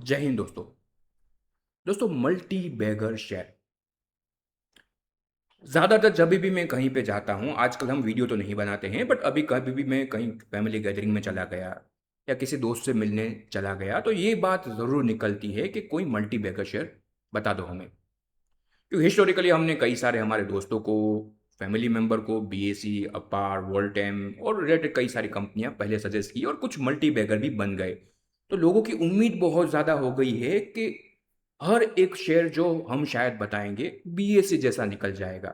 जय हिंद दोस्तों। Multi bagger share ज़्यादातर जब भी मैं कहीं पे जाता हूँ, आजकल हम वीडियो तो नहीं बनाते हैं, बट अभी कभी भी मैं कहीं फैमिली गैदरिंग में चला गया या किसी दोस्त से मिलने चला गया, तो ये बात ज़रूर निकलती है कि कोई मल्टी बैगर शेयर बता दो हमें। क्योंकि हिस्टोरिकली हमने कई सारे हमारे दोस्तों को, फैमिली मेंबर को बीएसई, अपार, वोल्टेम और रिलेटेड कई सारी कंपनियां पहले सजेस्ट की और कुछ मल्टी बैगर भी बन गए। तो लोगों की उम्मीद बहुत ज़्यादा हो गई है कि हर एक शेयर जो हम शायद बताएंगे बीएसई जैसा निकल जाएगा।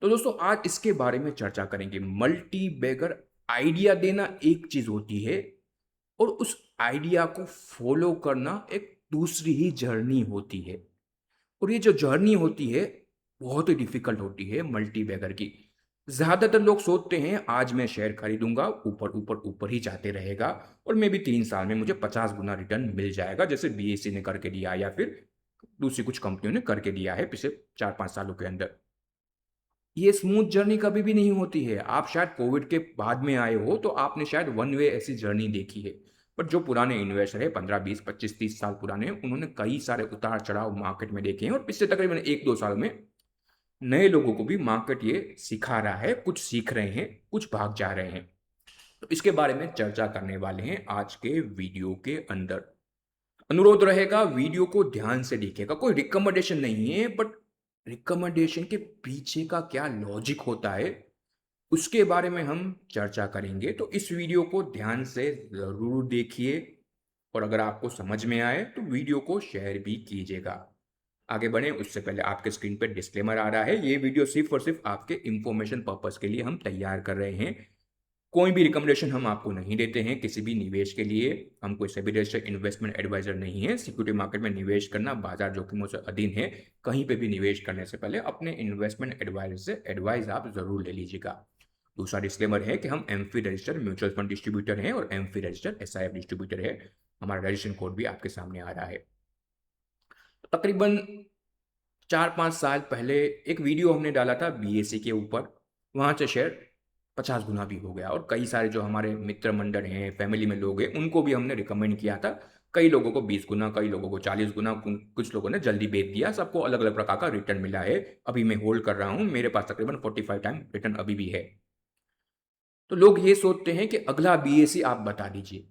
तो दोस्तों आज इसके बारे में चर्चा करेंगे। मल्टी बैगर आइडिया देना एक चीज़ होती है और उस आइडिया को फॉलो करना एक दूसरी ही जर्नी होती है। और ये जो जर्नी होती है बहुत ही डिफिकल्ट होती है मल्टी बैगर की। ज़्यादातर लोग सोचते हैं आज मैं शेयर खरीदूंगा, ऊपर ऊपर ऊपर ही जाते रहेगा और मे भी 3 साल में मुझे 50 गुना रिटर्न मिल जाएगा, जैसे बीएससी ने करके दिया या फिर दूसरी कुछ कंपनियों ने करके दिया है पिछले 4-5 सालों के अंदर। ये स्मूथ जर्नी कभी भी नहीं होती है। आप शायद कोविड के बाद में आए हो तो आपने शायद वन वे ऐसी जर्नी देखी है। बट जो पुराने इन्वेस्टर है, 15, 20, 25, 30 साल पुराने, उन्होंने कई सारे उतार चढ़ाव मार्केट में देखे हैं और पिछले तकरीबन 1-2 साल में नए लोगों को भी मार्केट ये सिखा रहा है, कुछ सीख रहे हैं, कुछ भाग जा रहे हैं। तो इसके बारे में चर्चा करने वाले हैं आज के वीडियो के अंदर। अनुरोध रहेगा वीडियो को ध्यान से देखिएगा, कोई रिकमेंडेशन नहीं है, बट रिकमेंडेशन के पीछे का क्या लॉजिक होता है उसके बारे में हम चर्चा करेंगे। तो इस वीडियो को ध्यान से ज़रूर देखिए और अगर आपको समझ में आए तो वीडियो को शेयर भी कीजिएगा। आगे बढ़ें उससे पहले आपके स्क्रीन पर डिस्क्लेमर आ रहा है, ये वीडियो सिर्फ और सिर्फ आपके इंफॉर्मेशन पर्पस के लिए हम तैयार कर रहे हैं। कोई भी रिकमेंडेशन हम आपको नहीं देते हैं किसी भी निवेश के लिए। हम कोई सेबी रजिस्टर्ड इन्वेस्टमेंट एडवाइजर नहीं है। सिक्योरिटी मार्केट में निवेश करना बाजार जोखिमों से अधीन है। कहीं पे भी निवेश करने से पहले अपने इन्वेस्टमेंट एडवाइजर से एडवाइस आप जरूर ले लीजिएगा। दूसरा डिस्क्लेमर है कि हम AMFI registered mutual fund distributor हैं और एमफी रजिस्टर्ड एसआईएफ डिस्ट्रीब्यूटर है। हमारा रजिस्ट्रेशन कोड भी आपके सामने आ रहा है। तकरीबन 4-5 साल पहले एक वीडियो हमने डाला था बीएससी के ऊपर, वहाँ से शेयर 50 गुना भी हो गया और कई सारे जो हमारे मित्र मंडल हैं, फैमिली में लोग हैं, उनको भी हमने रिकमेंड किया था। कई लोगों को 20 गुना, कई लोगों को 40 गुना, कुछ लोगों ने जल्दी बेच दिया। सबको अलग अलग प्रकार का रिटर्न मिला है। अभी मैं होल्ड कर रहा हूँ, मेरे पास तकरीबन 45 टाइम रिटर्न अभी भी है। तो लोग ये सोचते हैं कि अगला बीएससी आप बता दीजिए।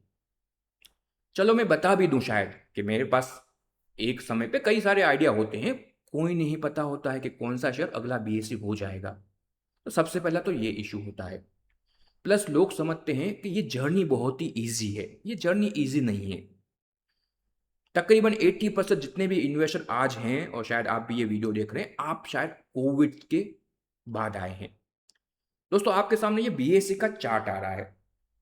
चलो मैं बता भी दूं शायद कि मेरे पास एक समय पे कई सारे आइडिया होते हैं, कोई नहीं पता होता है कि कौन सा शेयर अगला बीएससी हो जाएगा। तो सबसे पहला तो ये इशू होता है। प्लस लोग समझते हैं कि ये जर्नी बहुत ही ईजी है। ये जर्नी ईजी नहीं है। तकरीबन 80% जितने भी इन्वेस्टर आज हैं, और शायद आप भी ये वीडियो देख रहे हैं, आप शायद कोविड के बाद आए हैं। दोस्तों आपके सामने ये बीएससी का चार्ट आ रहा है।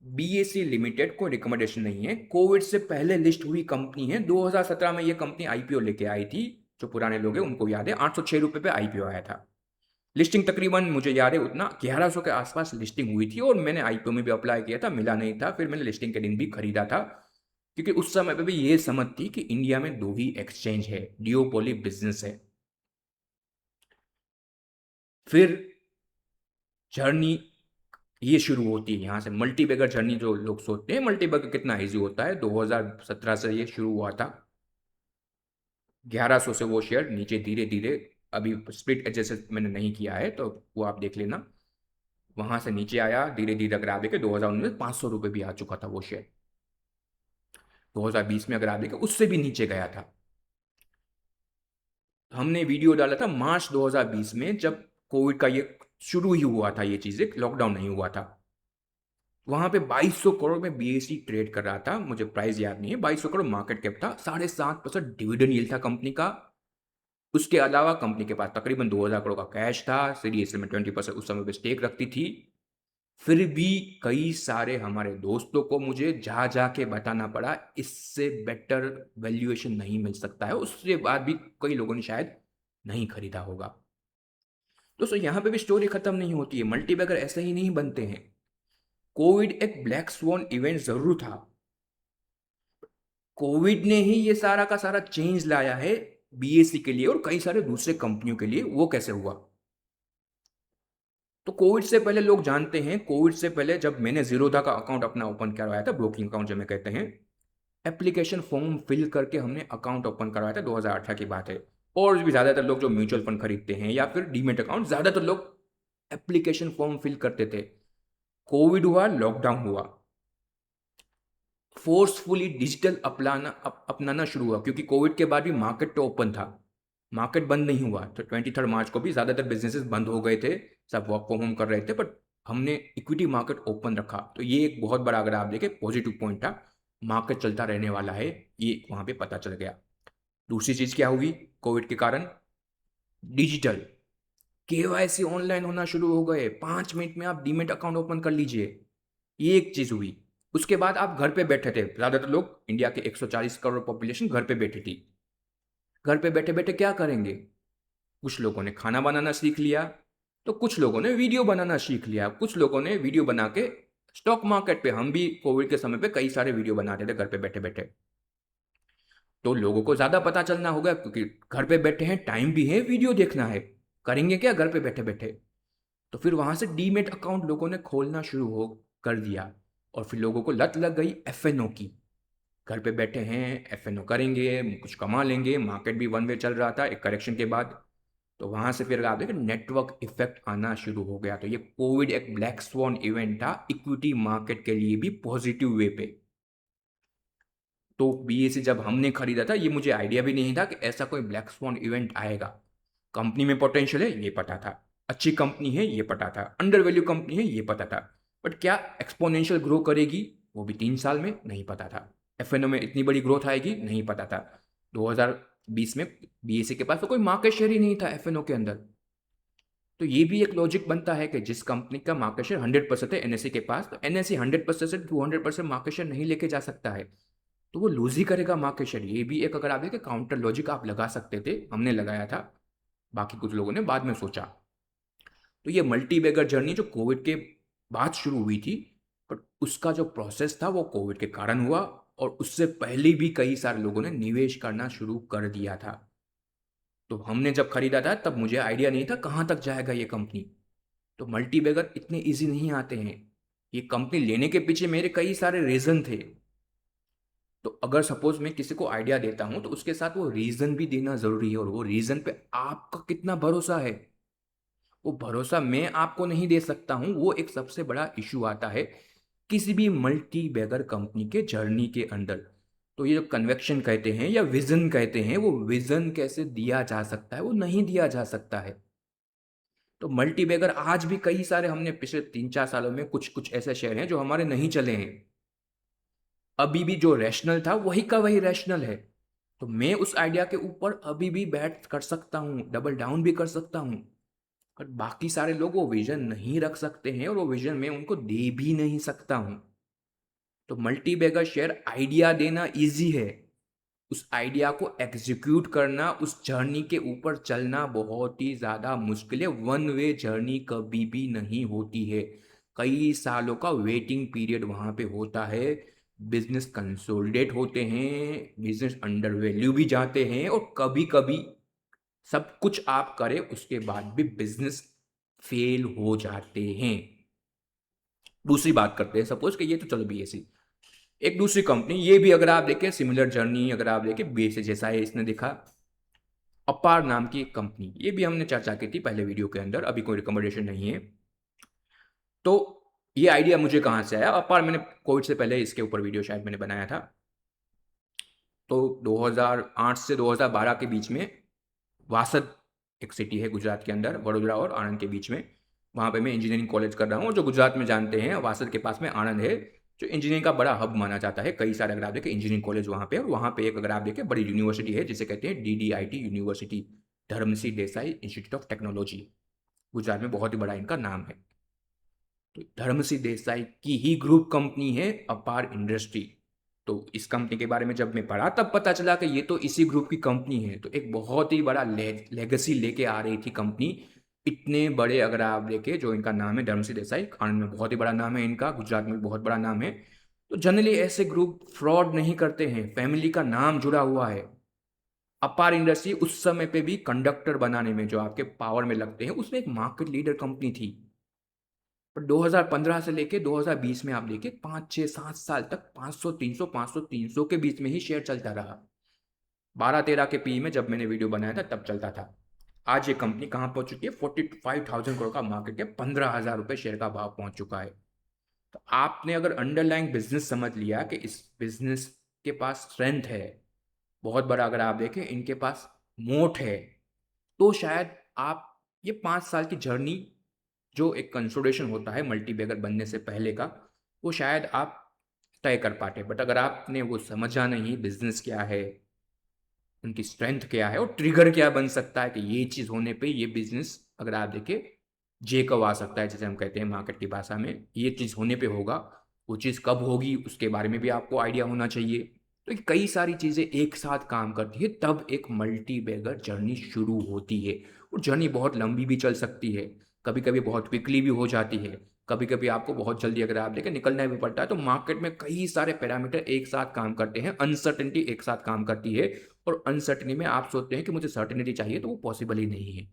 बीएससी लिमिटेड कोई रिकमेंडेशन नहीं है, कोविड से पहले लिस्ट हुई कंपनी है। 2017 में ये कंपनी आईपीओ लेके आई थी। जो पुराने लोग हैं उनको याद है, 806 रुपये पे आईपीओ आया था। लिस्टिंग तकरीबन मुझे याद है उतना 1100 के आसपास लिस्टिंग हुई थी और मैंने आईपीओ में भी अप्लाई किया था, मिला नहीं था। फिर मैंने लिस्टिंग के दिन भी खरीदा था, क्योंकि उस समय पे भी ये समझ थी कि इंडिया में दो ही एक्सचेंज है, डिओपोली बिजनेस है। फिर जर्नी ये शुरू होती है यहाँ से। मल्टी बैगर जर्नी जो लोग सोचते हैं मल्टी बैगर कितना इजी होता है, 2017 से ये शुरू हुआ था। 1100 से वो शेयर नीचे धीरे धीरे, अभी स्प्लिट एडजस्ट मैंने नहीं किया है तो वो आप देख लेना, वहां से नीचे आया धीरे धीरे। अगर आप देखें 2019 में 500 रुपये भी आ चुका था वो शेयर। 2020 में अगर आप देखें उससे भी नीचे गया था। हमने वीडियो डाला था मार्च 2020 में, जब कोविड का ये शुरू ही हुआ था, ये चीज़ें लॉकडाउन नहीं हुआ था। वहां पे 2200 करोड़ में बीएसई ट्रेड कर रहा था, मुझे प्राइस याद नहीं है। 2200 करोड़ मार्केट कैप था, 7.5% डिविडेंड यील्ड था कंपनी का। उसके अलावा कंपनी के पास तकरीबन 2000 करोड़ का कैश था। सीडीएसएल में 20% उस समय पे स्टेक रखती थी। फिर भी कई सारे हमारे दोस्तों को मुझे जा जाके बताना पड़ा इससे बेटर वैल्यूएशन नहीं मिल सकता है। उसके बाद भी कई लोगों ने शायद नहीं खरीदा होगा। दोस्तों यहाँ पे भी स्टोरी खत्म नहीं होती है। मल्टीबैगर ऐसे ही नहीं बनते हैं। कोविड एक ब्लैक स्वॉन इवेंट जरूर था। कोविड ने ही ये सारा का सारा चेंज लाया है बीएससी के लिए और कई सारे दूसरे कंपनियों के लिए। वो कैसे हुआ? तो कोविड से पहले लोग जानते हैं, कोविड से पहले जब मैंने जीरोधा का अकाउंट अपना ओपन करवाया था, ब्रोकिंग अकाउंट जो मैं कहते हैं, एप्लीकेशन फॉर्म फिल करके हमने अकाउंट ओपन करवाया था, 2018 की बात है। और भी ज़्यादातर लोग जो म्यूचुअल फंड खरीदते हैं या फिर डीमेट अकाउंट, ज़्यादातर लोग एप्लीकेशन फॉर्म फिल करते थे। कोविड हुआ, लॉकडाउन हुआ, फोर्सफुली डिजिटल अपनाना शुरू हुआ, क्योंकि कोविड के बाद भी मार्केट तो ओपन था, मार्केट बंद नहीं हुआ। तो 23 मार्च को भी ज़्यादातर बिजनेसेस बंद हो गए थे, सब वर्क फ्रॉम होम कर रहे थे, बट हमने इक्विटी मार्केट ओपन रखा। तो ये एक बहुत बड़ा, अगर आप देखें, पॉजिटिव पॉइंट था। मार्केट चलता रहने वाला है, ये वहाँ पे पता चल गया। दूसरी चीज़ क्या हुई कोविड के कारण? डिजिटल केवाईसी ऑनलाइन होना शुरू हो गए। 5 मिनट में आप डीमेट अकाउंट ओपन कर लीजिए, ये एक चीज़ हुई। उसके बाद आप घर पे बैठे थे, ज़्यादातर लोग, इंडिया के 140 करोड़ पॉपुलेशन घर पे बैठी थी। घर पे बैठे बैठे क्या करेंगे? कुछ लोगों ने खाना बनाना सीख लिया, तो कुछ लोगों ने वीडियो बनाना सीख लिया, कुछ लोगों ने वीडियो बना के स्टॉक मार्केट पे, हम भी कोविड के समय पे कई सारे वीडियो बनाते थे घर पे बैठे बैठे। तो लोगों को ज़्यादा पता चलना होगा, क्योंकि घर पे बैठे हैं, टाइम भी है, वीडियो देखना है, करेंगे क्या घर पे बैठे बैठे? तो फिर वहाँ से डीमेट अकाउंट लोगों ने खोलना शुरू हो कर दिया। और फिर लोगों को लत लग गई एफएनओ की। घर पे बैठे हैं, एफएनओ करेंगे, कुछ कमा लेंगे। मार्केट भी वन वे चल रहा था एक करेक्शन के बाद। तो वहाँ से फिर आप देखें नेटवर्क इफेक्ट आना शुरू हो गया। तो ये कोविड एक ब्लैक स्वॉन इवेंट था इक्विटी मार्केट के लिए भी, पॉजिटिव वे पे। तो बीएसई जब हमने खरीदा था, ये मुझे आइडिया भी नहीं था कि ऐसा कोई ब्लैक स्वॉन इवेंट आएगा। कंपनी में पोटेंशियल है, ये पता था। अच्छी कंपनी है, ये पता था। अंडर वैल्यू कंपनी है, ये पता था। बट क्या एक्सपोनेंशियल ग्रो करेगी, वो भी 3 साल में, नहीं पता था। एफएनओ में इतनी बड़ी ग्रोथ आएगी, नहीं पता था। 2020 में बीएसई के पास तो कोई मार्केट शेयर ही नहीं था एफएनओ के अंदर। तो ये भी एक लॉजिक बनता है कि जिस कंपनी का मार्केट शेयर 100% है एनएसई के पास, तो एनएसई 100% से 200% मार्केट शेयर नहीं लेके जा सकता है, तो वो लूज ही करेगा मार्केट शेयर। ये भी एक, अगर आप देखें, काउंटर लॉजिक आप लगा सकते थे, हमने लगाया था, बाकी कुछ लोगों ने बाद में सोचा। तो ये मल्टी बैगर जर्नी जो कोविड के बाद शुरू हुई थी, बट उसका जो प्रोसेस था वो कोविड के कारण हुआ, और उससे पहले भी कई सारे लोगों ने निवेश करना शुरू कर दिया था। तो हमने जब खरीदा था तब मुझे आइडिया नहीं था कहाँ तक जाएगा ये कंपनी। तो मल्टी बैगर इतने इजी नहीं आते हैं। ये कंपनी लेने के पीछे मेरे कई सारे रीज़न थे। तो अगर सपोज मैं किसी को आइडिया देता हूँ, तो उसके साथ वो रीज़न भी देना ज़रूरी है, और वो रीज़न पे आपका कितना भरोसा है। वो भरोसा मैं आपको नहीं दे सकता हूँ, वो एक सबसे बड़ा इशू आता है किसी भी मल्टी बैगर कंपनी के जर्नी के अंदर। तो ये जो कन्वेक्शन कहते हैं या विज़न कहते हैं, वो विज़न कैसे दिया जा सकता है? वो नहीं दिया जा सकता है। तो मल्टी बैगर आज भी कई सारे, हमने पिछले 3-4 सालों में कुछ कुछ ऐसे शेयर हैं जो हमारे नहीं चले हैं। अभी भी जो रैशनल था वही का वही रैशनल है। तो मैं उस आइडिया के ऊपर अभी भी बैट कर सकता हूँ, डबल डाउन भी कर सकता हूँ। पर बाकी सारे लोग वो विजन नहीं रख सकते हैं, और वो विजन मैं उनको दे भी नहीं सकता हूँ। तो मल्टी बैगर शेयर आइडिया देना इजी है, उस आइडिया को एग्जीक्यूट करना, उस जर्नी के ऊपर चलना बहुत ही ज़्यादा मुश्किल है। वन वे जर्नी कभी भी नहीं होती है, कई सालों का वेटिंग पीरियड वहाँ पे होता है। बिजनेस कंसोलिडेट होते हैं, बिजनेस अंडर वैल्यू भी जाते हैं, और कभी कभी सब कुछ आप करें उसके बाद भी बिजनेस फेल हो जाते हैं। दूसरी बात करते हैं, सपोज कि ये तो चलो बीएससी, एक दूसरी कंपनी, ये भी अगर आप देखें सिमिलर जर्नी, अगर आप देखें बीएससी जैसा है, इसने देखा अपार नाम की एक कंपनी, ये भी हमने चर्चा की थी पहले वीडियो के अंदर, अभी कोई रिकमेंडेशन नहीं है। तो ये आइडिया मुझे कहाँ से आया? अपार, मैंने कोविड से पहले इसके ऊपर वीडियो शायद मैंने बनाया था। तो 2008 से 2012 के बीच में वासद एक सिटी है गुजरात के अंदर, वडोदरा और आणंद के बीच में, वहाँ पे मैं इंजीनियरिंग कॉलेज कर रहा हूँ। और जो गुजरात में जानते हैं, वासद के पास में आणंद है, जो इंजीनियरिंग का बड़ा हब माना जाता है। कई सारे, अगर आप देखें, इंजीनियरिंग कॉलेज वहाँ पे, और वहाँ पे एक, अगर आप देखें, बड़ी यूनिवर्सिटी है जिसे कहते हैं DDIT university, Dharmsinh Desai institute of technology. Gujarat में बहुत ही बड़ा इनका नाम है। तो धर्मसी देसाई की ही ग्रुप कंपनी है अपार इंडस्ट्री। तो इस कंपनी के बारे में जब मैं पढ़ा, तब पता चला कि ये तो इसी ग्रुप की कंपनी है। तो एक बहुत ही बड़ा लेगेसी लेके आ रही थी कंपनी। इतने बड़े, अगर आप देखें, जो इनका नाम है धर्मसी देसाई, आनंद में बहुत ही बड़ा नाम है इनका, गुजरात में बहुत बड़ा नाम है। तो जनरली ऐसे ग्रुप फ्रॉड नहीं करते हैं, फैमिली का नाम जुड़ा हुआ है। अपार इंडस्ट्री उस समय पे भी कंडक्टर बनाने में जो आपके पावर में लगते हैं, उसमें एक मार्केट लीडर कंपनी थी। पर 2015 से लेके 2020 में आप देखिए 5, 6, 7 साल तक 500, 300, 500, 300 के बीच में ही शेयर चलता रहा। 12, 13 के पी में जब मैंने वीडियो बनाया था तब चलता था। आज ये कंपनी कहाँ पहुंच चुकी है? 45,000 करोड़ का मार्केट है, 15,000 रुपये शेयर का भाव पहुंच चुका है। तो आपने अगर अंडरलाइंग बिजनेस समझ लिया कि इस बिजनेस के पास स्ट्रेंथ है बहुत बड़ा, अगर आप देखें इनके पास मोट है, तो शायद आप ये 5 साल की जर्नी जो एक कंसोलिडेशन होता है मल्टी बैगर बनने से पहले का, वो शायद आप तय कर पाते। बट अगर आपने वो समझा नहीं बिजनेस क्या है, उनकी स्ट्रेंथ क्या है और ट्रिगर क्या बन सकता है कि ये चीज़ होने पे ये बिजनेस, अगर आप देखें जे कब आ सकता है, जैसे हम कहते हैं मार्केट की भाषा में, ये चीज़ होने पे होगा, वो चीज़ कब होगी उसके बारे में भी आपको आइडिया होना चाहिए। तो ये कई सारी चीज़ें एक साथ काम करती है, तब एक मल्टी बैगर जर्नी शुरू होती है। और जर्नी बहुत लंबी भी चल सकती है, कभी कभी बहुत क्विकली भी हो जाती है, कभी कभी आपको बहुत जल्दी अगर आप देखें निकलना भी पड़ता है। तो मार्केट में कई सारे पैरामीटर एक साथ काम करते हैं, अनसर्टेनिटी एक साथ काम करती है, और अनसर्टेनिटी में आप सोचते हैं कि मुझे सर्टेनिटी चाहिए, तो वो पॉसिबल ही नहीं है।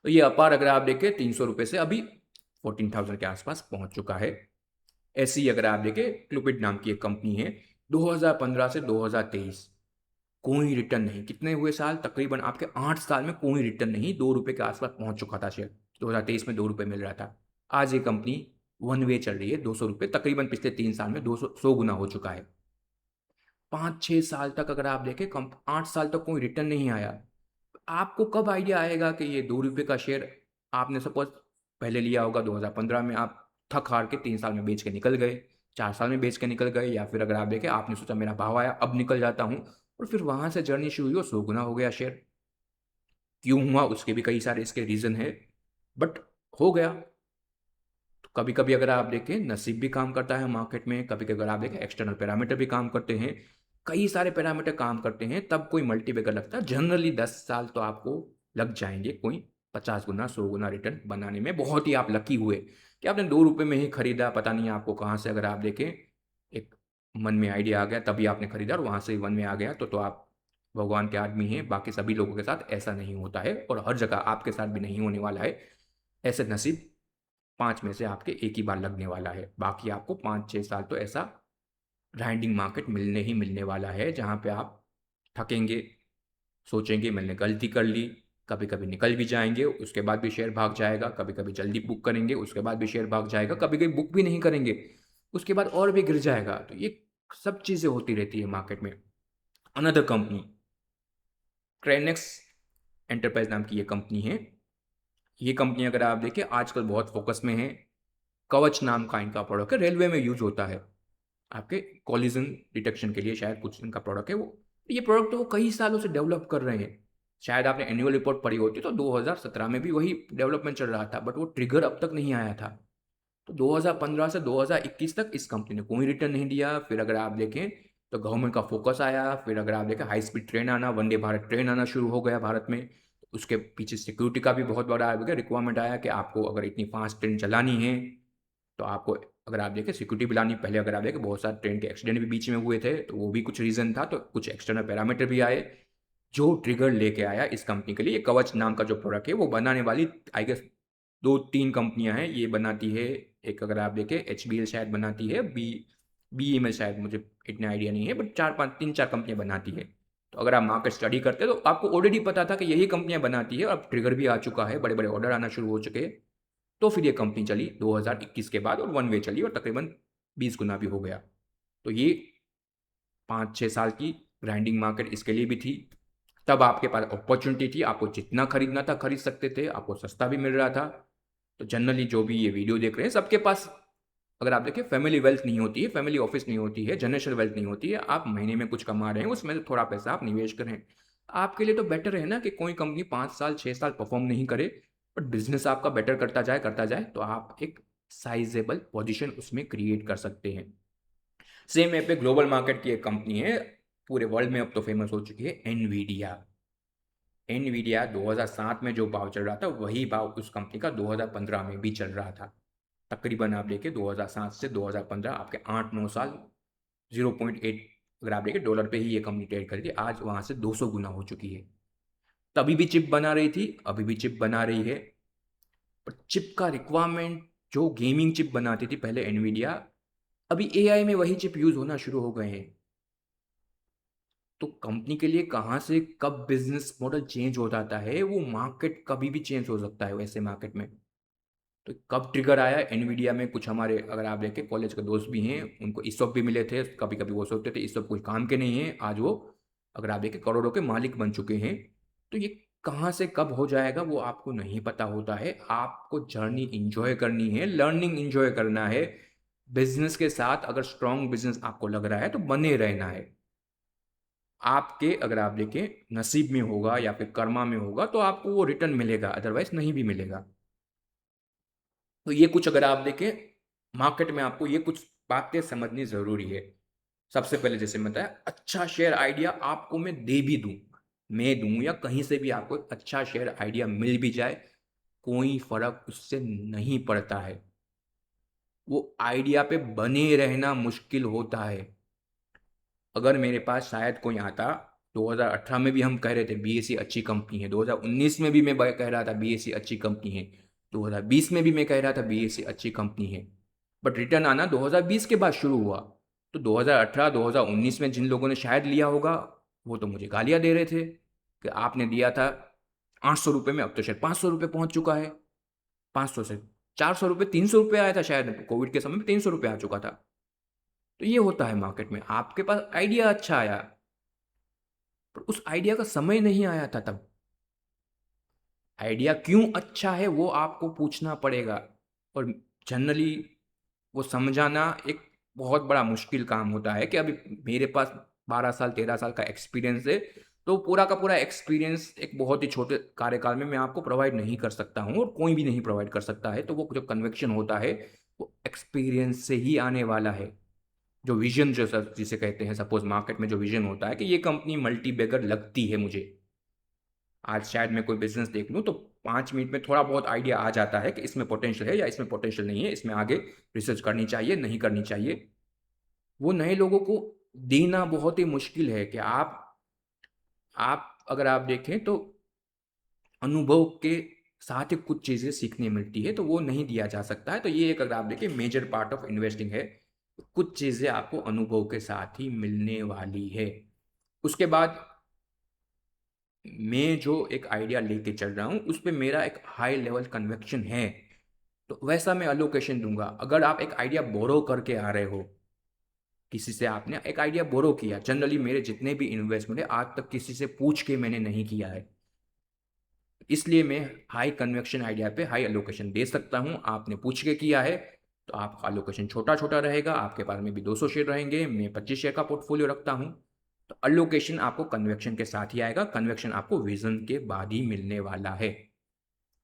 तो ये अपार अगर आप देखें 300 रुपये से अभी 14,000 के आसपास पहुंच चुका है। ऐसी अगर आप देखें क्लूपिड नाम की एक कंपनी है, 2015 से 2023 कोई रिटर्न नहीं। कितने हुए साल? तकरीबन आपके 8 साल में कोई रिटर्न नहीं, 2 रुपये के आसपास पहुंच चुका था शेयर। 2023 में 2 रुपये मिल रहा था। आज ये कंपनी वन वे चल रही है, 200 रुपये, तकरीबन पिछले 3 साल में 200 गुना हो चुका है। 5, 6 साल तक अगर आप देखें, 8 साल तक कोई रिटर्न नहीं आया। आपको कब आइडिया आएगा कि ये 2 रुपये का शेयर आपने सपोज पहले लिया होगा 2015 में, आप थक हार के 3 साल में बेच के निकल गए, 4 साल में बेच के निकल गए, या फिर अगर आप देखें आपने सोचा मेरा भाव आया अब निकल जाता हूँ, और फिर वहाँ से जर्नी शुरू हुई और 100 गुना हो गया शेयर। क्यों हुआ उसके भी कई सारे इसके रीज़न है, बट हो गया। तो कभी कभी अगर आप देखें नसीब भी काम करता है मार्केट में, कभी कभी अगर आप देखें एक्सटर्नल पैरामीटर भी काम करते हैं, कई सारे पैरामीटर काम करते हैं, तब कोई मल्टीबैगर लगता है। जनरली 10 साल तो आपको लग जाएंगे कोई 50 गुना 100 गुना रिटर्न बनाने में। बहुत ही आप लकी हुए कि आपने 2 रुपये में ही खरीदा, पता नहीं आपको कहाँ से, अगर आप देखें एक मन में आइडिया आ गया तभी आपने खरीदा और वहाँ से मन में आ गया, तो आप भगवान के आदमी हैं। बाकी सभी लोगों के साथ ऐसा नहीं होता है, और हर जगह आपके साथ भी नहीं होने वाला है। ऐसे नसीब 5 में से आपके एक ही बार लगने वाला है। बाकी आपको 5, 6 साल तो ऐसा ग्राइंडिंग मार्केट मिलने ही मिलने वाला है, जहाँ पे आप थकेंगे, सोचेंगे मैंने गलती कर ली, कभी कभी निकल भी जाएंगे, उसके बाद भी शेयर भाग जाएगा, कभी कभी जल्दी बुक करेंगे उसके बाद भी शेयर भाग जाएगा, कभी कभी बुक भी नहीं करेंगे उसके बाद और भी गिर जाएगा। तो ये सब चीज़ें होती रहती है मार्केट में। अनदर कंपनी क्रेनेक्स एंटरप्राइज नाम की ये कंपनी है। ये कंपनी अगर आप देखें आजकल बहुत फोकस में है। कवच नाम का इनका प्रोडक्ट है, रेलवे में यूज होता है, आपके कॉलिजन डिटेक्शन के लिए शायद कुछ इनका प्रोडक्ट है वो। ये प्रोडक्ट तो वो कई सालों से डेवलप कर रहे हैं। शायद आपने एनुअल रिपोर्ट पढ़ी होती तो 2017 में भी वही डेवलपमेंट चल रहा था, बट वो ट्रिगर अब तक नहीं आया था। तो 2015 से 2021 तक इस कंपनी ने कोई रिटर्न नहीं दिया। फिर अगर आप देखें तो गवर्नमेंट का फोकस आया, फिर अगर आप देखें हाई स्पीड ट्रेन आना, वंदे भारत ट्रेन आना शुरू हो गया भारत में। उसके पीछे सिक्योरिटी का भी बहुत बड़ा रिक्वायरमेंट आया कि आपको अगर इतनी फास्ट ट्रेन चलानी है तो आपको, अगर आप देखें सिक्योरिटी भी लानी। पहले अगर आप देखें बहुत सारे ट्रेन के एक्सीडेंट भी बीच में हुए थे, तो वो भी कुछ रीज़न था। तो कुछ एक्सटर्नल पैरामीटर भी आए जो ट्रिगर लेके आया इस कंपनी के लिए। ये कवच नाम का जो प्रोडक्ट है वो बनाने वाली आई गेस 2-3 कंपनियां हैं ये बनाती है। एक अगर आप देखें HBL शायद बनाती है, BEML शायद, मुझे इतना आइडिया नहीं है, बट 3-4 कंपनियां बनाती है। तो अगर आप मार्केट स्टडी करते हैं तो आपको ऑलरेडी पता था कि यही कंपनियां बनाती है। अब ट्रिगर भी आ चुका है, बड़े बड़े ऑर्डर आना शुरू हो चुके हैं। तो फिर ये कंपनी चली 2021 के बाद और वन वे चली और तकरीबन 20 गुना भी हो गया। तो ये 5-6 साल की ग्राइंडिंग मार्केट इसके लिए भी थी। तब आपके पास अपॉर्चुनिटी थी, आपको जितना खरीदना था खरीद सकते थे, आपको सस्ता भी मिल रहा था। तो जनरली जो भी ये वीडियो देख रहे हैं सबके पास, अगर आप देखें फैमिली वेल्थ नहीं होती है, फैमिली ऑफिस नहीं होती है, जनरेशनल वेल्थ नहीं होती है। आप महीने में कुछ कमा रहे हैं, उसमें से थोड़ा पैसा आप निवेश करें। आपके लिए तो बेटर है ना कि कोई कंपनी 5 साल 6 साल परफॉर्म नहीं करे, बट बिजनेस आपका बेटर करता जाए तो आप एक साइजेबल पोजीशन उसमें क्रिएट कर सकते हैं। सेम ऐप पे ग्लोबल मार्केट की एक कंपनी है, पूरे वर्ल्ड में अब तो फेमस हो चुकी है, एनवीडिया। एनवीडिया 2007 में जो भाव चल रहा था वही भाव उस कंपनी का 2015 में भी चल रहा था। तकरीबन आप देखिए 2007 से 2015 आपके 8-9 साल 0.8, अगर आप देखिए डॉलर पे ही ये कंपनी ट्रेड करी थी, आज वहाँ से 200 गुना हो चुकी है। तभी भी चिप बना रही थी, अभी भी चिप बना रही है, पर चिप का रिक्वायरमेंट जो गेमिंग चिप बनाती थी पहले एनवीडिया, अभी एआई में वही चिप यूज़ होना शुरू हो गए हैं। तो कंपनी के लिए कहाँ से कब बिजनेस मॉडल चेंज हो जाता है, वो मार्केट कभी भी चेंज हो सकता है वैसे मार्केट में। तो कब ट्रिगर आया एनवीडिया में, कुछ हमारे अगर आप देखें कॉलेज के दोस्त भी हैं, उनको ईसॉप भी मिले थे, कभी कभी वो सोचते थे ईसॉप कोई काम के नहीं है, आज वो अगर आप देखें करोड़ों के मालिक बन चुके हैं। तो ये कहाँ से कब हो जाएगा वो आपको नहीं पता होता है। आपको जर्नी इंजॉय करनी है, लर्निंग इंजॉय करना है। बिजनेस के साथ अगर स्ट्रॉन्ग बिजनेस आपको लग रहा है तो बने रहना है। आपके अगर आप देखें नसीब में होगा या फिर कर्मा में होगा तो आपको वो रिटर्न मिलेगा, अदरवाइज नहीं भी मिलेगा। तो ये कुछ अगर आप देखें मार्केट में, आपको ये कुछ बातें समझनी ज़रूरी है। सबसे पहले जैसे मैं बताया, अच्छा शेयर आइडिया आपको मैं दे भी दूँ, मैं दूँ या कहीं से भी आपको एक अच्छा शेयर आइडिया मिल भी जाए, कोई फ़र्क उससे नहीं पड़ता है। वो आइडिया पे बने रहना मुश्किल होता है। अगर मेरे पास शायद कोई आता, 2018 में भी हम कह रहे थे बीएसई अच्छी कंपनी है, 2019 में भी मैं कह रहा था बीएसई अच्छी कंपनी है, 2020 में भी मैं कह रहा था बीएसई अच्छी कंपनी है, बट रिटर्न आना 2020 के बाद शुरू हुआ। तो 2018 2019 में जिन लोगों ने शायद लिया होगा, वो तो मुझे गालियाँ दे रहे थे कि आपने दिया था 800 रुपये में, अब तो शायद 500 रुपये पहुँच चुका है। 500 से 400 रुपये, 300 रुपये आया था शायद, कोविड के समय में 300 रुपये आ चुका था। तो ये होता है मार्केट में, आपके पास आइडिया अच्छा आया, पर उस आइडिया का समय नहीं आया था तब। आइडिया क्यों अच्छा है वो आपको पूछना पड़ेगा, और जनरली वो समझाना एक बहुत बड़ा मुश्किल काम होता है कि अभी मेरे पास 12 साल 13 साल का एक्सपीरियंस है, तो पूरा का पूरा एक्सपीरियंस एक बहुत ही छोटे कार्यकाल में मैं आपको प्रोवाइड नहीं कर सकता हूँ, और कोई भी नहीं प्रोवाइड कर सकता है। तो वो जो कन्विक्शन होता है वो एक्सपीरियंस से ही आने वाला है। जो विजन जो जिसे कहते हैं, सपोज मार्केट में जो विजन होता है कि ये कंपनी मल्टी बैगर लगती है मुझे, आज शायद मैं कोई बिजनेस देख लूँ तो 5 मिनट में थोड़ा बहुत आइडिया आ जाता है कि इसमें पोटेंशियल है या इसमें पोटेंशियल नहीं है, इसमें आगे रिसर्च करनी चाहिए नहीं करनी चाहिए। वो नए लोगों को देना बहुत ही मुश्किल है कि आप अगर आप देखें तो अनुभव के साथ ही कुछ चीज़ें सीखने मिलती है, तो वो नहीं दिया जा सकता है। तो ये एक अगर आप देखें मेजर पार्ट ऑफ इन्वेस्टिंग है, कुछ चीज़ें आपको अनुभव के साथ ही मिलने वाली है। उसके बाद मैं जो एक आइडिया लेके चल रहा हूँ उस पे मेरा एक हाई लेवल कन्विक्शन है, तो वैसा मैं अलोकेशन दूंगा। अगर आप एक आइडिया बोरो करके आ रहे हो, किसी से आपने एक आइडिया बोरो किया, जनरली मेरे जितने भी इन्वेस्टमेंट है आज तक किसी से पूछ के मैंने नहीं किया है, इसलिए मैं हाई कन्विक्शन आइडिया पे हाई अलोकेशन दे सकता हूँ। आपने पूछ के किया है तो आपका अलोकेशन छोटा छोटा रहेगा, आपके पास में भी 200 शेयर रहेंगे, मैं 25 शेयर का पोर्टफोलियो रखता हूँ। तो अलोकेशन आपको कन्वेक्शन के साथ ही आएगा, कन्वेक्शन आपको विजन के बाद ही मिलने वाला है।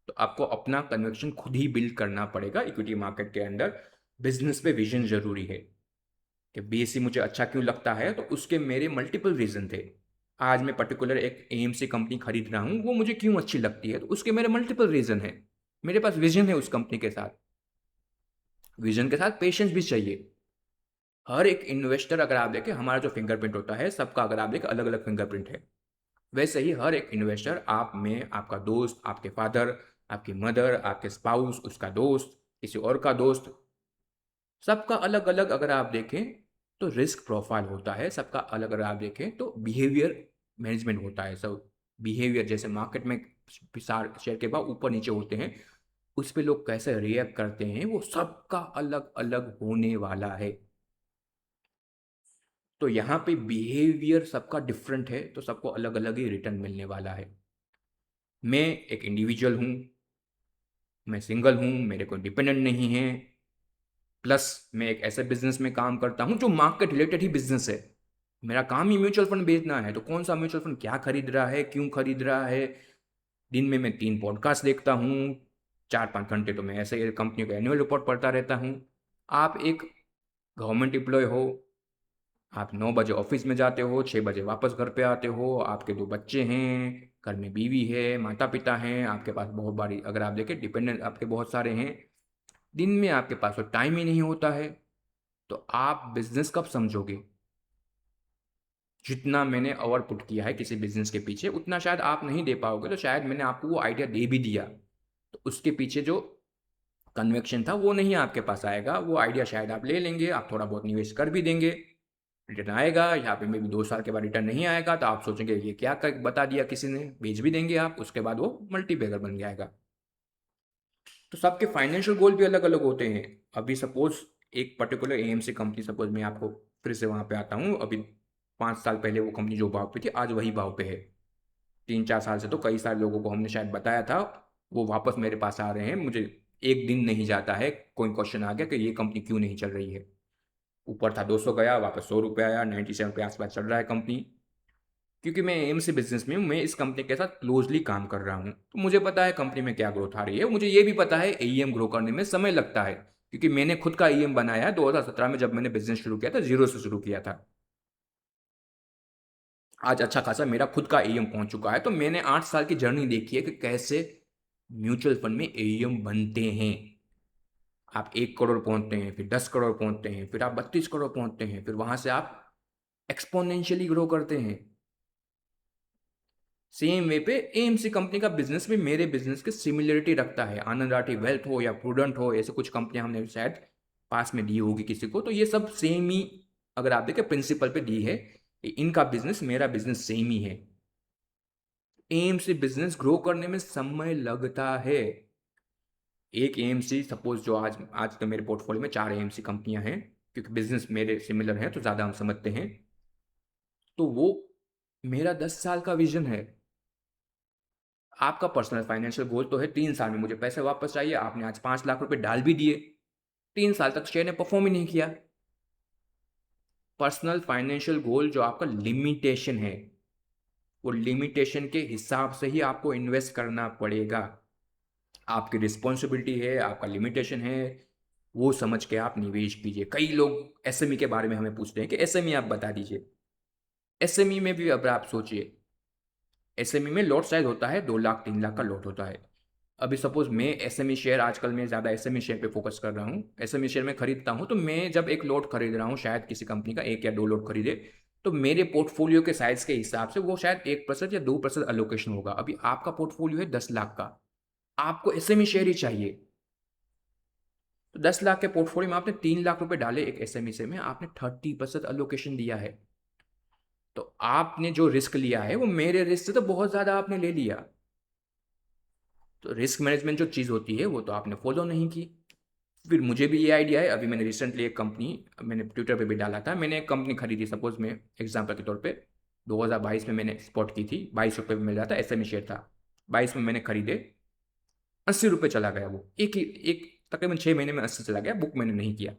तो आपको अपना कन्वेक्शन खुद ही बिल्ड करना पड़ेगा इक्विटी मार्केट के अंदर। बिजनेस पे विजन जरूरी है कि बीएससी मुझे अच्छा क्यों लगता है, तो उसके मेरे मल्टीपल रीजन थे। आज मैं पर्टिकुलर एक एएमसी कंपनी खरीद रहा हूँ, वो मुझे क्यों अच्छी लगती है, तो उसके मेरे मल्टीपल रीजन है। मेरे पास विजन है उस कंपनी के साथ, विजन के साथ पेशेंस भी चाहिए। हर एक इन्वेस्टर अगर आप देखें, हमारा जो फिंगरप्रिंट होता है सबका अगर आप देखें अलग अलग फिंगरप्रिंट है, वैसे ही हर एक इन्वेस्टर, आप में, आपका दोस्त, आपके फादर, आपकी मदर, आपके स्पाउस, उसका दोस्त, किसी और का दोस्त, सबका अलग अलग अगर आप देखें तो रिस्क प्रोफाइल होता है सबका अलग। अगर आप देखें तो बिहेवियर मैनेजमेंट होता है सब। बिहेवियर जैसे मार्केट में शेयर के भाव ऊपर नीचे होते हैं, उस पे लोग कैसे रिएक्ट करते हैं वो सबका अलग अलग होने वाला है। तो यहाँ पे बिहेवियर सबका डिफरेंट है, तो सबको अलग अलग ही रिटर्न मिलने वाला है। मैं एक इंडिविजुअल हूँ, मैं सिंगल हूँ, मेरे को डिपेंडेंट नहीं है, प्लस मैं एक ऐसे बिजनेस में काम करता हूँ जो मार्केट रिलेटेड ही बिजनेस है। मेरा काम ही म्यूचुअल फंड बेचना है, तो कौन सा म्यूचुअल फंड क्या खरीद रहा है, क्यों खरीद रहा है, दिन में मैं 3 पॉडकास्ट देखता हूँ, 4-5 घंटे तो मैं ऐसे ही कंपनी का एनुअल रिपोर्ट पढ़ता रहता हूँ। आप एक गवर्नमेंट एम्प्लॉय हो, आप 9 बजे ऑफिस में जाते हो, 6 बजे वापस घर पे आते हो, आपके 2 बच्चे हैं, घर में बीवी है, माता पिता हैं, आपके पास बहुत बारी अगर आप देखें डिपेंडेंट आपके बहुत सारे हैं, दिन में आपके पास तो टाइम ही नहीं होता है। तो आप बिजनेस कब समझोगे? जितना मैंने ओवरपुट किया है किसी बिजनेस के पीछे उतना शायद आप नहीं दे पाओगे। तो शायद मैंने आपको वो आइडिया दे भी दिया, तो उसके पीछे जो कन्विक्शन था वो नहीं आपके पास आएगा। वो आइडिया शायद आप ले लेंगे, आप थोड़ा बहुत निवेश कर भी देंगे, रिटर्न आएगा, यहाँ पे मे बी 2 साल के बाद रिटर्न नहीं आएगा तो आप सोचेंगे ये क्या बता दिया किसी ने, बेच भी देंगे आप, उसके बाद वो मल्टीबैगर बन जाएगा। तो सबके फाइनेंशियल गोल भी अलग अलग होते हैं। अभी सपोज एक पर्टिकुलर एएमसी कंपनी, सपोज मैं आपको फिर से वहाँ पे आता हूँ, अभी 5 साल पहले वो कंपनी जो भाव पे थी आज वही भाव पे है। 3-4 साल से तो कई सारे लोगों को हमने शायद बताया था, वो वापस मेरे पास आ रहे हैं। मुझे एक दिन नहीं जाता है कोई क्वेश्चन आ गया कि ये कंपनी क्यों नहीं चल रही है। ऊपर था 200 गया, वापस 100 रुपये आया, 97 के आसपास चल रहा है कंपनी। क्योंकि मैं एएमसी बिजनेस में हूँ, मैं इस कंपनी के साथ क्लोजली काम कर रहा हूँ, तो मुझे पता है कंपनी में क्या ग्रोथ आ रही है। मुझे ये भी पता है एईएम ग्रो करने में समय लगता है, क्योंकि मैंने खुद का एईएम बनाया है 2017 में, जब मैंने बिजनेस शुरू किया था, जीरो से शुरू किया था। आज अच्छा खासा मेरा खुद का एईएम पहुंच चुका है। तो मैंने 8 साल की जर्नी देखी है कि कैसे म्यूचुअल फंड में एईएम बनते हैं। आप 1 करोड़ पहुंचते हैं, फिर 10 करोड़ पहुंचते हैं, फिर आप 32 करोड़ पहुंचते हैं, फिर वहां से आप एक्सपोनेंशियली ग्रो करते हैं। सेम वे पे एएमसी कंपनी का बिजनेस भी मेरे बिजनेस के सिमिलरिटी रखता है। आनंद राठी वेल्थ हो या प्रूडेंट हो, ऐसे कुछ कंपनियां हमने शायद पास में दी होगी किसी को, तो ये सब सेम ही, अगर आप देखें प्रिंसिपल पे दी है। इनका बिजनेस मेरा बिजनेस सेम ही है। एएमसी बिजनेस ग्रो करने में समय लगता है। एक एएमसी सपोज जो आज आज तो मेरे पोर्टफोलियो में 4 एएमसी कंपनियां हैं, क्योंकि बिजनेस मेरे सिमिलर हैं तो ज़्यादा हम समझते हैं। तो वो मेरा 10 साल का विजन है। आपका पर्सनल फाइनेंशियल गोल तो है 3 साल में मुझे पैसे वापस चाहिए। आपने आज 5 लाख रुपए डाल भी दिए, 3 साल तक शेयर ने परफॉर्म ही नहीं किया। पर्सनल फाइनेंशियल गोल जो आपका लिमिटेशन है, वो लिमिटेशन के हिसाब से ही आपको इन्वेस्ट करना पड़ेगा। आपकी रिस्पॉन्सिबिलिटी है, आपका लिमिटेशन है, वो समझ के आप निवेश कीजिए। कई लोग एसएमई के बारे में हमें पूछते हैं कि एसएमई आप बता दीजिए। एसएमई में भी अब आप सोचिए, एसएमई में लॉट साइज होता है 2 लाख 3 लाख का लॉट होता है। अभी सपोज मैं एसएमई शेयर, आजकल मैं ज़्यादा एसएमई शेयर पे फोकस कर रहा हूँ, एसएमई शेयर में खरीदता हूँ। तो मैं जब एक लॉट खरीद रहा हूँ, शायद किसी कंपनी का 1 या 2 लॉट खरीदे, तो मेरे पोर्टफोलियो के साइज के हिसाब से वो शायद 1% या 2% अलोकेशन होगा। अभी आपका पोर्टफोलियो है 10 लाख का, आपको एसएमई शेयर ही चाहिए, तो 10 लाख के पोर्टफोलियो में आपने 3 लाख रुपए डाले एक एसएमई से, में आपने 30% अलोकेशन दिया है। तो आपने जो रिस्क लिया है वो मेरे रिस्क से तो बहुत ज़्यादा आपने ले लिया। तो रिस्क मैनेजमेंट जो चीज़ होती है वो तो आपने फॉलो नहीं की। फिर मुझे भी ये आइडिया है, अभी मैंने रिसेंटली एक कंपनी, मैंने ट्विटर पे भी डाला था, मैंने एक कंपनी खरीदी, सपोज मैं एग्जांपल के तौर पे 2022 में मैंने स्पॉट की थी, 22 रुपये में मिल रहा था, एसएमई शेयर था। 22 में मैंने खरीदे, 80 रुपये चला गया वो, एक तकरीबन 6 महीने में 80 चला गया, बुक मैंने नहीं किया।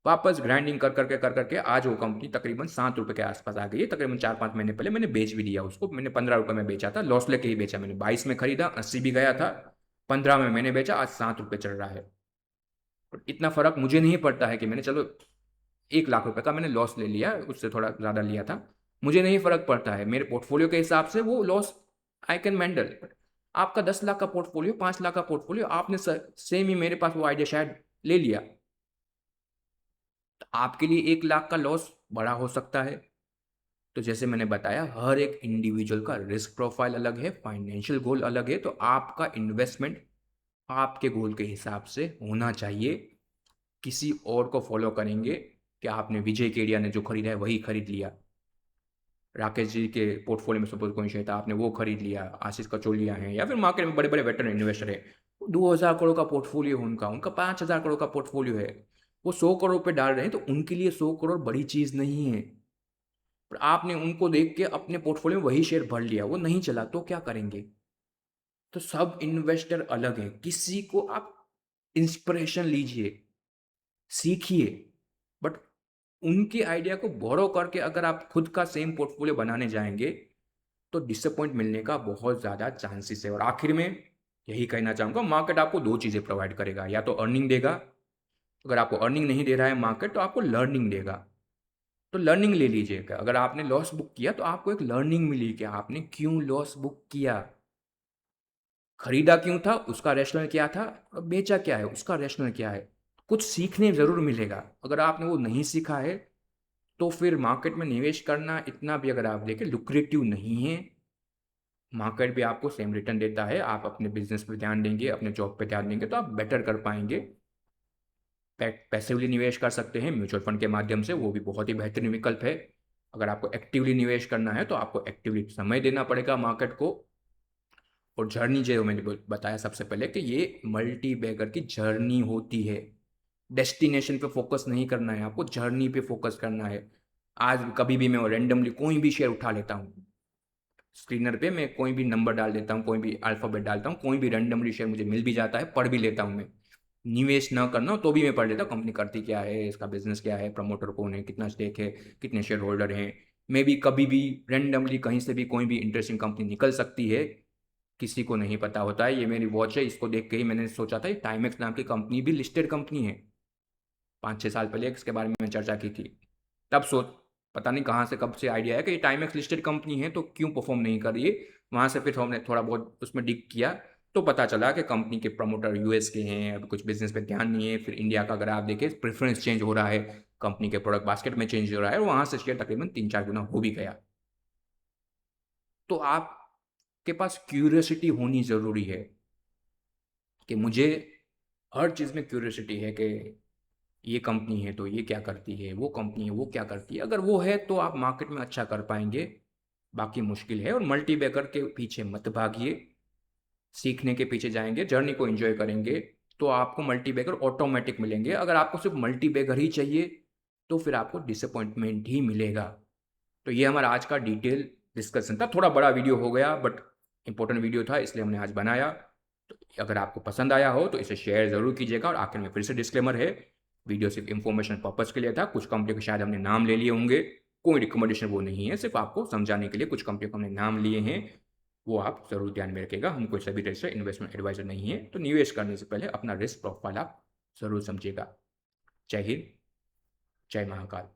वापस ग्राइंडिंग कर करके आज वो कंपनी तकरीबन 7 रुपये के आसपास आ गई है। तकरीबन 4-5 महीने पहले मैंने बेच भी दिया उसको। मैंने 15 रुपये में बेचा था, लॉस लेके ही बेचा। मैंने 22 में खरीदा, 80 भी गया था, 15 में मैंने बेचा, आज 7 रुपये चल रहा है। और इतना फ़र्क मुझे नहीं पड़ता है कि मैंने चलो 1 लाख रुपए का मैंने लॉस ले लिया, उससे थोड़ा ज़्यादा लिया था, मुझे नहीं फ़र्क पड़ता है। मेरे पोर्टफोलियो के हिसाब से वो लॉस आई कैन मैंडल। आपका 10 लाख का पोर्टफोलियो, 5 लाख का पोर्टफोलियो, आपने सेम ही मेरे पास वो आइडिया शायद ले लिया, तो आपके लिए 1 लाख का लॉस बड़ा हो सकता है। तो जैसे मैंने बताया, हर एक इंडिविजुअल का रिस्क प्रोफाइल अलग है, फाइनेंशियल गोल अलग है, तो आपका इन्वेस्टमेंट आपके गोल के हिसाब से होना चाहिए। किसी और को फॉलो करेंगे कि आपने विजय केडिया ने जो खरीदा है वही खरीद लिया, राकेश जी के पोर्टफोलियो में सपोज कोई शेयर था, आपने वो खरीद लिया, आशीष कचोलिया हैं या फिर मार्केट में बड़े बड़े वेटरन इन्वेस्टर है, 2,000 करोड़ का पोर्टफोलियो है उनका, उनका 5,000 करोड़ का पोर्टफोलियो है, वो 100 करोड़ पे डाल रहे हैं, तो उनके लिए 100 करोड़ बड़ी चीज़ नहीं है। पर आपने उनको देख के अपने पोर्टफोलियो में वही शेयर भर लिया, वो नहीं चला तो क्या करेंगे? तो सब इन्वेस्टर अलग है, किसी को आप इंस्पिरेशन लीजिए, सीखिए, बट उनके आइडिया को बोरो करके अगर आप खुद का सेम पोर्टफोलियो बनाने जाएंगे तो डिसअपॉइंट मिलने का बहुत ज़्यादा चांसेस है। और आखिर में यही कहना चाहूँगा, मार्केट आपको 2 चीज़ें प्रोवाइड करेगा, या तो अर्निंग देगा, अगर आपको अर्निंग नहीं दे रहा है मार्केट तो आपको लर्निंग देगा, तो लर्निंग ले लीजिएगा। अगर आपने लॉस बुक किया तो आपको एक लर्निंग मिली कि आपने क्यों लॉस बुक किया, खरीदा क्यों था, उसका रैशनल क्या था, और बेचा क्या है, उसका रैशनल क्या है। कुछ सीखने ज़रूर मिलेगा। अगर आपने वो नहीं सीखा है तो फिर मार्केट में निवेश करना इतना भी, अगर आप देखें, लुक्रेटिव नहीं है, मार्केट भी आपको सेम रिटर्न देता है, आप अपने बिजनेस पे ध्यान देंगे, अपने जॉब पे ध्यान देंगे तो आप बेटर कर पाएंगे। पैसिवली निवेश कर सकते हैं म्यूचुअल फंड के माध्यम से, वो भी बहुत ही बेहतरीन विकल्प है। अगर आपको एक्टिवली निवेश करना है तो आपको एक्टिवली समय देना पड़ेगा मार्केट को। और जर्नी जो मैंने बताया सबसे पहले कि ये मल्टी बैगर की जर्नी होती है। डेस्टिनेशन पे फोकस नहीं करना है, आपको जर्नी पे फोकस करना है। आज कभी भी मैं रैंडमली कोई भी शेयर उठा लेता हूँ, स्क्रीनर पे मैं कोई भी नंबर डाल देता हूँ, कोई भी अल्फ़ाबेट डालता हूँ, कोई भी रैंडमली शेयर मुझे मिल भी जाता है, पढ़ भी लेता हूँ मैं। निवेश ना करना हो तो भी मैं पढ़ लेता हूँ, कंपनी करती क्या है, इसका बिजनेस क्या है, प्रमोटर कौन है, कितना स्टेक है, कितने शेयर होल्डर हैं। मैं भी कभी भी रैंडमली कहीं से भी कोई भी इंटरेस्टिंग कंपनी निकल सकती है, किसी को नहीं पता होता है। ये मेरी वॉच है, इसको देख के ही मैंने सोचा था ये टाइमेक्स नाम की कंपनी भी लिस्टेड कंपनी है। 5-6 साल पहले इसके बारे में चर्चा की थी। तब सोच पता नहीं कहाँ से कब से आइडिया है कि ये टाइमेक्स लिस्टेड कंपनी है तो क्यों परफॉर्म नहीं कर रही है। वहाँ से फिर हमने थोड़ा बहुत उसमें डिग किया तो पता चला कि कंपनी के प्रमोटर यूएस के हैं, अभी कुछ बिजनेस पे ध्यान नहीं है। फिर इंडिया का अगर आप देखें प्रेफरेंस चेंज हो रहा है, कंपनी के प्रोडक्ट बास्केट में चेंज हो रहा है और वहाँ से शेयर तकरीबन 3-4 गुना हो भी गया। तो आपके पास क्यूरियोसिटी होनी ज़रूरी है कि मुझे हर चीज़ में क्यूरियोसिटी है कि ये कंपनी है तो ये क्या करती है, वो कंपनी है वो क्या करती है। अगर वो है तो आप मार्केट में अच्छा कर पाएंगे, बाकी मुश्किल है। और मल्टी बैगर के पीछे मत भागिए, सीखने के पीछे जाएंगे, जर्नी को एंजॉय करेंगे तो आपको मल्टी बैगर ऑटोमेटिक मिलेंगे। अगर आपको सिर्फ मल्टी बैगर ही चाहिए तो फिर आपको डिसअपॉइंटमेंट ही मिलेगा। तो ये हमारा आज का डिटेल डिस्कशन था, थोड़ा बड़ा वीडियो हो गया बट इंपॉर्टेंट वीडियो था इसलिए हमने आज बनाया। तो अगर आपको पसंद आया हो तो इसे शेयर ज़रूर कीजिएगा। और आखिर में फिर से डिस्क्लेमर है, वीडियो सिर्फ इन्फॉर्मेशन पर्पज़ के लिए था। कुछ कंपनी के शायद हमने नाम ले लिए होंगे, कोई रिकमेंडेशन वो नहीं है, सिर्फ आपको समझाने के लिए कुछ कंपनी को हमने नाम लिए हैं, वो आप ज़रूर ध्यान में रखिएगा। हम कोई सभी तरह से इन्वेस्टमेंट एडवाइजर नहीं है, तो निवेश करने से पहले अपना रिस्क प्रोफाइल आप ज़रूर समझिएगा। जय हिंद, जय महाकाल।